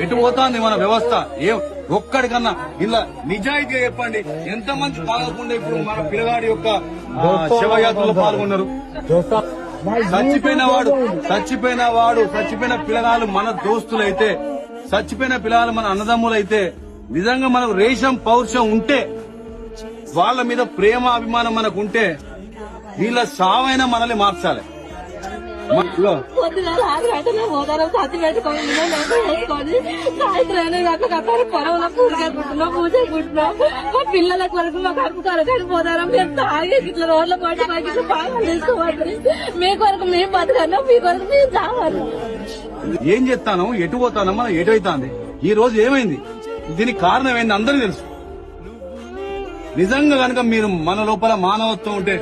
ఎటు పోతాంది మన వ్యవస్థ? ఒక్కడికన్నా ఇలా నిజాయితీగా చెప్పండి, ఎంతమంది పాల్గొకుండా ఇప్పుడు మన పిల్లగాడి యొక్క శవయాత్రలో పాల్గొన్నారు? చచ్చిపోయిన పిల్లగాళ్ళు మన దోస్తులైతే, చచ్చిపోయిన పిల్లగాళ్ళు మన అన్నదమ్ములైతే, నిజంగా మనకు రేషం పౌరుషం ఉంటే, వాళ్ళ మీద ప్రేమ అభిమానం మనకు ఉంటే, వీళ్ళ సావైనా మనల్ని మార్చాలి. పొద్దున రాత్రి పోతాను సత్తి పెట్టుకొని సాయంత్రం పొలంలో కూరగాయకుంటున్నాం, పూజ కుంటున్నాం. మా పిల్లల కొరకు మా కడుపు కొరకు పోతారా? మేము తాగేసి ఇట్లా రోడ్ల పాటు మాకు ఇట్లా బాగా తీసుకోవాలి. మీ కొరకు మేము బతకన్నాం, మీ కొరకు మేము చావాలి. ఏం చెప్తాను, ఎటు పోతానో మనం ఎటు అవుతాంది. ఈ రోజు ఏమైంది? దీనికి కారణం ఏంది అందరికీ తెలుసు. నిజంగా కనుక మీరు మన లోపల మానవత్వం ఉంటే,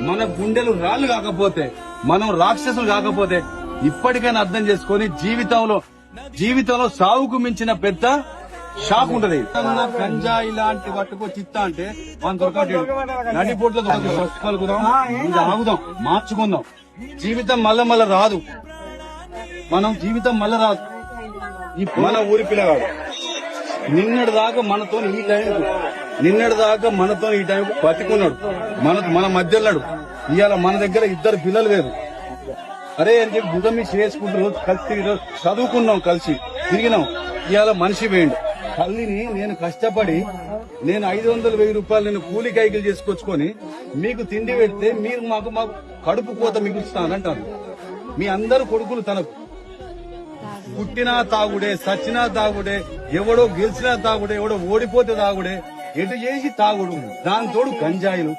మన గుండెలు రాళ్లు కాకపోతే, మనం రాక్షసులు కాకపోతే, ఇప్పటికైనా అర్థం చేసుకుని జీవితంలో సావుకు మించిన పెద్ద షాక్ ఉంటది. గంజాయి లాంటి పట్టుకొచ్చి ఇస్తా అంటే మనం దొరకట్లేదు. నడిపోట్లో పలుకుదాం, ఆగుదాం, మార్చుకుందాం. జీవితం మళ్ళా రాదు. జీవితం మళ్ళా రాదు. మన ఊరి పిల్లగాడు నిన్నటి దాకా మనతో ఈ టైం బతికున్నాడు, మన మధ్యలో. ఇవాళ మన దగ్గర 2 పిల్లలు వేరు. అరే అని చెప్పి భుజం మీద చేసుకుంటూ కలిసి చదువుకున్నాం, కలిసి తిరిగినాం. ఇవాళ మనిషి వేయండి. తల్లిని నేను కష్టపడి 500,000 రూపాయలు నేను కూలి కైకిలు చేసుకొచ్చుకొని మీకు తిండి పెడితే మీరు మాకు కడుపు కోత మిగులుస్తానంటారు. మీ అందరు కొడుకులు తనకు పుట్టినా తాగుడే, సచ్చినా తాగుడే, ఎవడో గెలిచినా తాగుడే, ఎవడో ఓడిపోతే తాగుడే, ఎటు చేసి తాగుడు. దాని తోడు గంజాయిలు.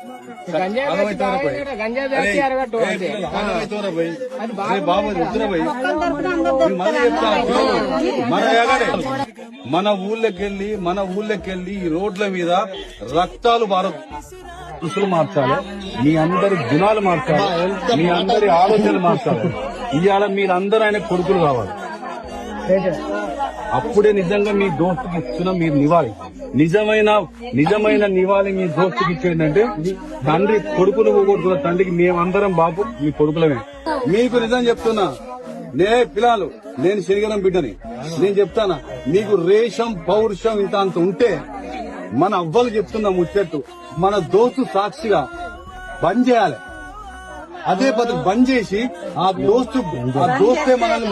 మన ఊళ్ళకెళ్ళి ఈ రోడ్ల మీద రక్తాలు దుస్తులు మార్చాలి, మీ అందరి గుణాలు మార్చాలి, మీ అందరి ఆలోచనలు మార్చాలి. ఇవాళ మీరందరూ ఆయన కొడుకులు కావాలి. అప్పుడే నిజంగా మీ దోస్తుకి ఇస్తున్న మీరు నివాళి, నిజమైన నివాళి మీ దోస్తుకి ఇచ్చేందంటే, తండ్రి కొడుకును పోగొట్టుకున్న తండ్రికి మేమందరం బాబు మీ కొడుకులమే. మీకు నిజం చెప్తున్నా, పిల్లలు, నేను శనిగరం బిడ్డని, నేను చెప్తానా, మీకు రేషం పౌరుషం ఇంత అంత ఉంటే, మన అవ్వలు చెప్తున్నా ముచ్చట్టు, మన దోస్తు సాక్షిగా బంద్ చేయాలి. అదే పద్ధతి బంద్ చేసి ఆ దోస్తే మనల్ని